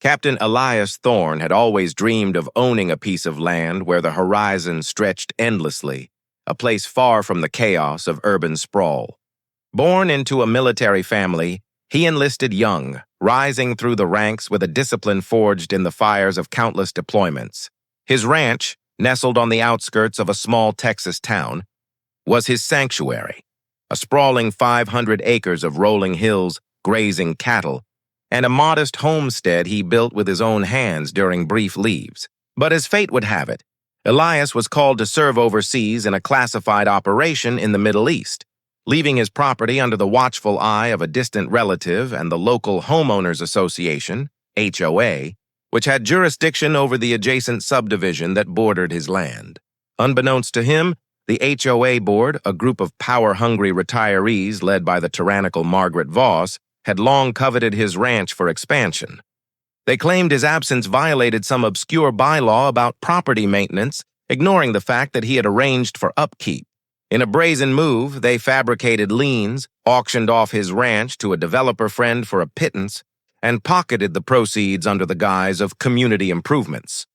Captain Elias Thorne had always dreamed of owning a piece of land where the horizon stretched endlessly, a place far from the chaos of urban sprawl. Born into a military family, he enlisted young, rising through the ranks with a discipline forged in the fires of countless deployments. His ranch, nestled on the outskirts of a small Texas town, was his sanctuary, a sprawling 500 acres of rolling hills grazing cattle, and a modest homestead he built with his own hands during brief leaves. But as fate would have it, Elias was called to serve overseas in a classified operation in the Middle East, leaving his property under the watchful eye of a distant relative and the local Homeowners Association, HOA, which had jurisdiction over the adjacent subdivision that bordered his land. Unbeknownst to him, the HOA board, a group of power-hungry retirees led by the tyrannical Margaret Voss, had long coveted his ranch for expansion. They claimed his absence violated some obscure bylaw about property maintenance, ignoring the fact that he had arranged for upkeep. In a brazen move, they fabricated liens, auctioned off his ranch to a developer friend for a pittance, and pocketed the proceeds under the guise of community improvements.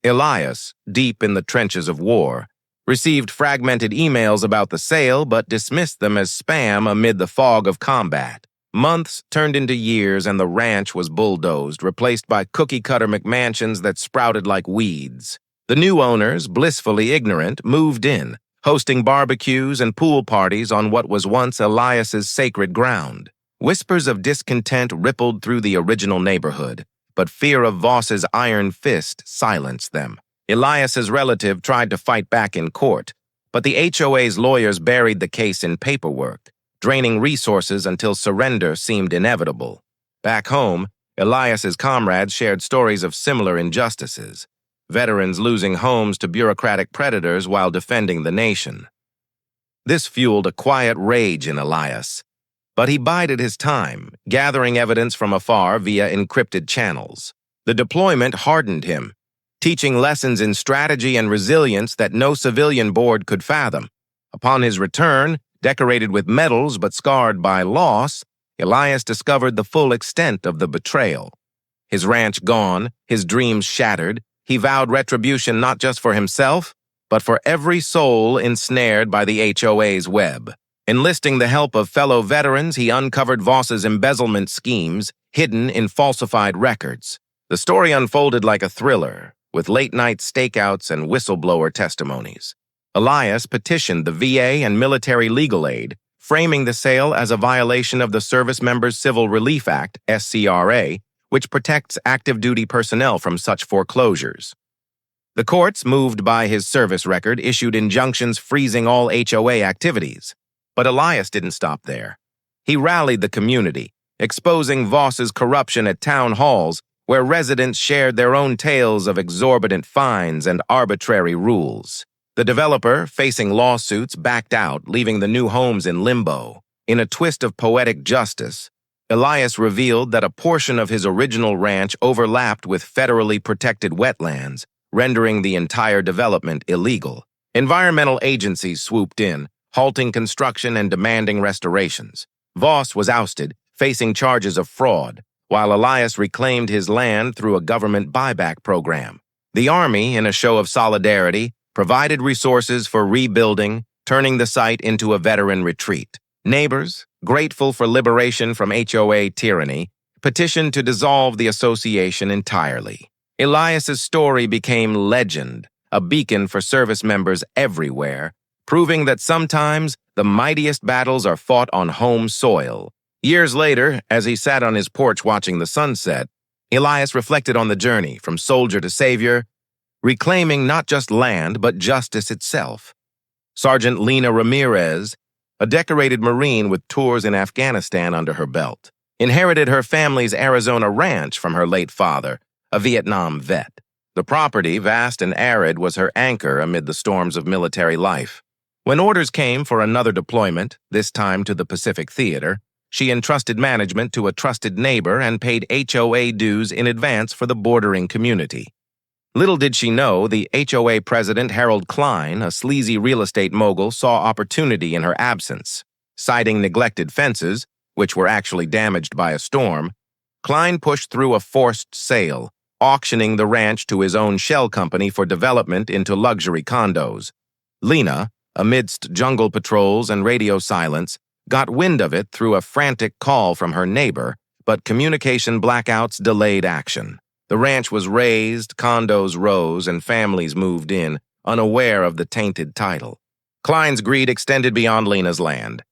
Elias, deep in the trenches of war, received fragmented emails about the sale but dismissed them as spam amid the fog of combat. Months turned into years and the ranch was bulldozed, replaced by cookie-cutter McMansions that sprouted like weeds. The new owners, blissfully ignorant, moved in, hosting barbecues and pool parties on what was once Elias's sacred ground. Whispers of discontent rippled through the original neighborhood, but fear of Voss's iron fist silenced them. Elias's relative tried to fight back in court, but the HOA's lawyers buried the case in paperwork, draining resources until surrender seemed inevitable. Back home, Elias's comrades shared stories of similar injustices, veterans losing homes to bureaucratic predators while defending the nation. This fueled a quiet rage in Elias, but he bided his time, gathering evidence from afar via encrypted channels. The deployment hardened him, teaching lessons in strategy and resilience that no civilian board could fathom. Upon his return, decorated with medals but scarred by loss, Elias discovered the full extent of the betrayal. His ranch gone, his dreams shattered, he vowed retribution not just for himself, but for every soul ensnared by the HOA's web. Enlisting the help of fellow veterans, he uncovered Voss's embezzlement schemes, hidden in falsified records. The story unfolded like a thriller, with late-night stakeouts and whistleblower testimonies. Elias petitioned the VA and military legal aid, framing the sale as a violation of the Servicemembers Civil Relief Act, SCRA, which protects active-duty personnel from such foreclosures. The courts, moved by his service record, issued injunctions freezing all HOA activities. But Elias didn't stop there. He rallied the community, exposing Voss's corruption at town halls, where residents shared their own tales of exorbitant fines and arbitrary rules. The developer, facing lawsuits, backed out, leaving the new homes in limbo. In a twist of poetic justice, Elias revealed that a portion of his original ranch overlapped with federally protected wetlands, rendering the entire development illegal. Environmental agencies swooped in, halting construction and demanding restorations. Voss was ousted, facing charges of fraud, while Elias reclaimed his land through a government buyback program. The Army, in a show of solidarity, provided resources for rebuilding, turning the site into a veteran retreat. Neighbors, grateful for liberation from HOA tyranny, petitioned to dissolve the association entirely. Elias's story became legend, a beacon for service members everywhere, proving that sometimes the mightiest battles are fought on home soil. Years later, as he sat on his porch watching the sunset, Elias reflected on the journey from soldier to savior, reclaiming not just land but justice itself. Sergeant Lena Ramirez, a decorated Marine with tours in Afghanistan under her belt, inherited her family's Arizona ranch from her late father, a Vietnam vet. The property, vast and arid, was her anchor amid the storms of military life. When orders came for another deployment, this time to the Pacific Theater, she entrusted management to a trusted neighbor and paid HOA dues in advance for the bordering community. Little did she know, the HOA president Harold Klein, a sleazy real estate mogul, saw opportunity in her absence. Citing neglected fences, which were actually damaged by a storm, Klein pushed through a forced sale, auctioning the ranch to his own shell company for development into luxury condos. Lena, amidst jungle patrols and radio silence, got wind of it through a frantic call from her neighbor, but communication blackouts delayed action. The ranch was razed, condos rose, and families moved in, unaware of the tainted title. Klein's greed extended beyond Lena's land.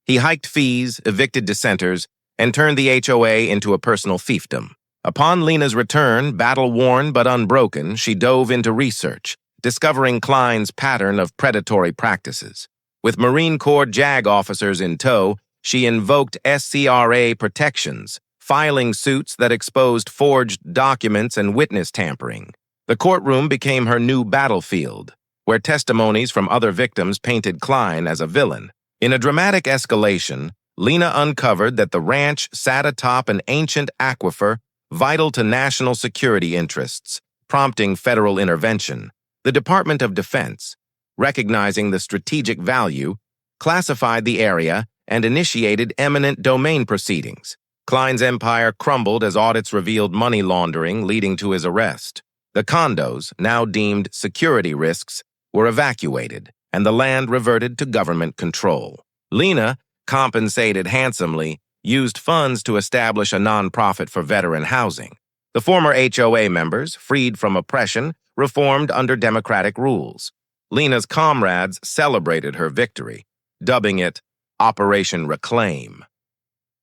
He hiked fees, evicted dissenters, and turned the HOA into a personal fiefdom. Upon Lena's return, battle-worn but unbroken, she dove into research, discovering Klein's pattern of predatory practices. With Marine Corps JAG officers in tow, she invoked SCRA protections, filing suits that exposed forged documents and witness tampering. The courtroom became her new battlefield, where testimonies from other victims painted Klein as a villain. In a dramatic escalation, Lena uncovered that the ranch sat atop an ancient aquifer vital to national security interests, prompting federal intervention. The Department of Defense, recognizing the strategic value, classified the area and initiated eminent domain proceedings. Klein's empire crumbled as audits revealed money laundering, leading to his arrest. The condos, now deemed security risks, were evacuated, and the land reverted to government control. Lena, compensated handsomely, used funds to establish a nonprofit for veteran housing. The former HOA members, freed from oppression, reformed under democratic rules. Lena's comrades celebrated her victory, dubbing it Operation Reclaim.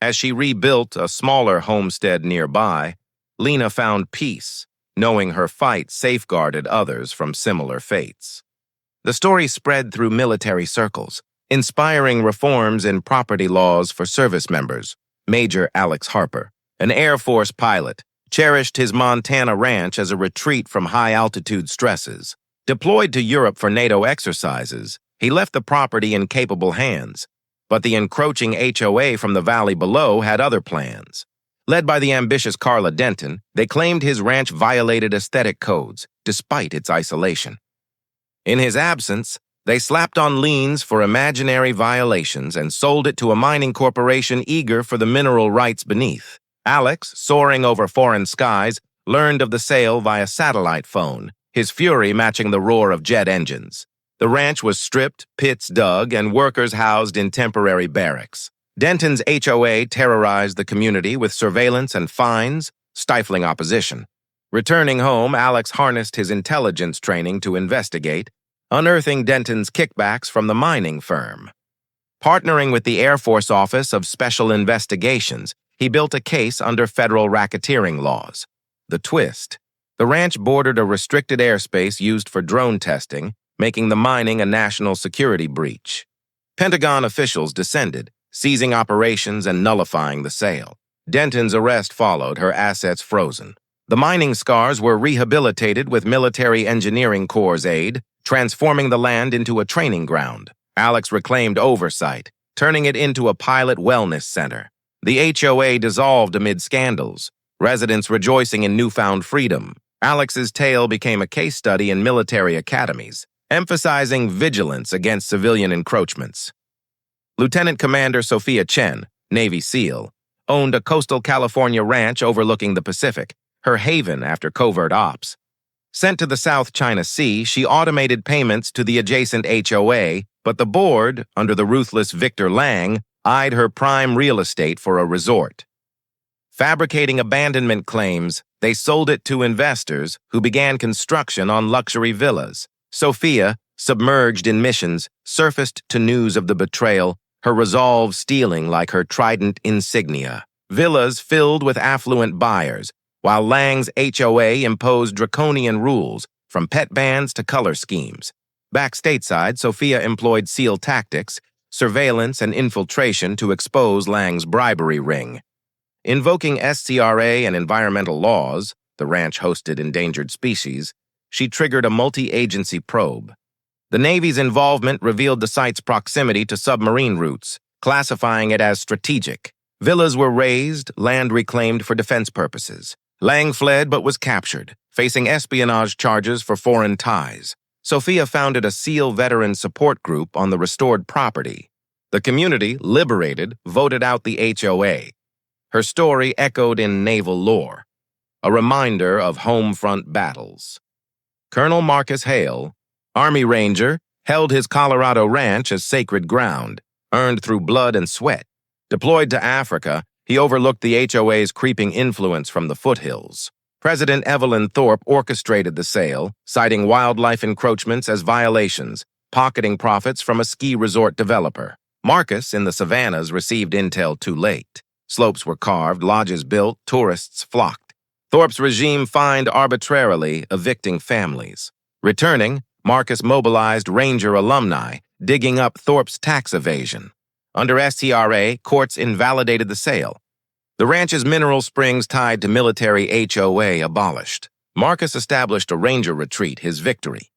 As she rebuilt a smaller homestead nearby, Lena found peace, knowing her fight safeguarded others from similar fates. The story spread through military circles, inspiring reforms in property laws for service members. Major Alex Harper, an Air Force pilot, cherished his Montana ranch as a retreat from high-altitude stresses. Deployed to Europe for NATO exercises, he left the property in capable hands, but the encroaching HOA from the valley below had other plans. Led by the ambitious Carla Denton, they claimed his ranch violated aesthetic codes, despite its isolation. In his absence, they slapped on liens for imaginary violations and sold it to a mining corporation eager for the mineral rights beneath. Alex, soaring over foreign skies, learned of the sale via satellite phone, his fury matching the roar of jet engines. The ranch was stripped, pits dug, and workers housed in temporary barracks. Denton's HOA terrorized the community with surveillance and fines, stifling opposition. Returning home, Alex harnessed his intelligence training to investigate, unearthing Denton's kickbacks from the mining firm. Partnering with the Air Force Office of Special Investigations, he built a case under federal racketeering laws. The twist: the ranch bordered a restricted airspace used for drone testing, making the mining a national security breach. Pentagon officials descended, seizing operations and nullifying the sale. Denton's arrest followed, her assets frozen. The mining scars were rehabilitated with military engineering corps' aid, transforming the land into a training ground. Alex reclaimed oversight, turning it into a pilot wellness center. The HOA dissolved amid scandals, residents rejoicing in newfound freedom. Alex's tale became a case study in military academies, emphasizing vigilance against civilian encroachments. Lieutenant Commander Sofia Chen, Navy SEAL, owned a coastal California ranch overlooking the Pacific, her haven after covert ops. Sent to the South China Sea, she automated payments to the adjacent HOA, but the board, under the ruthless Victor Lang, eyed her prime real estate for a resort. Fabricating abandonment claims, they sold it to investors who began construction on luxury villas. Sofia, submerged in missions, surfaced to news of the betrayal, her resolve stealing like her trident insignia. Villas filled with affluent buyers, while Lang's HOA imposed draconian rules, from pet bans to color schemes. Back stateside, Sofia employed SEAL tactics, surveillance and infiltration to expose Lang's bribery ring. Invoking SCRA and environmental laws, the ranch hosted endangered species, she triggered a multi-agency probe. The Navy's involvement revealed the site's proximity to submarine routes, classifying it as strategic. Villas were razed, land reclaimed for defense purposes. Lang fled but was captured, facing espionage charges for foreign ties. Sofia founded a SEAL veteran support group on the restored property. The community, liberated, voted out the HOA. her story echoed in naval lore, a reminder of home-front battles. Colonel Marcus Hale, Army Ranger, held his Colorado ranch as sacred ground, earned through blood and sweat. Deployed to Africa, he overlooked the HOA's creeping influence from the foothills. President Evelyn Thorpe orchestrated the sale, citing wildlife encroachments as violations, pocketing profits from a ski resort developer. Marcus, in the savannas, received intel too late. Slopes were carved, lodges built, tourists flocked. Thorpe's regime fined arbitrarily, evicting families. Returning, Marcus mobilized Ranger alumni, digging up Thorpe's tax evasion. Under SCRA, courts invalidated the sale. The ranch's mineral springs tied to military HOA abolished. Marcus established a ranger retreat, his victory.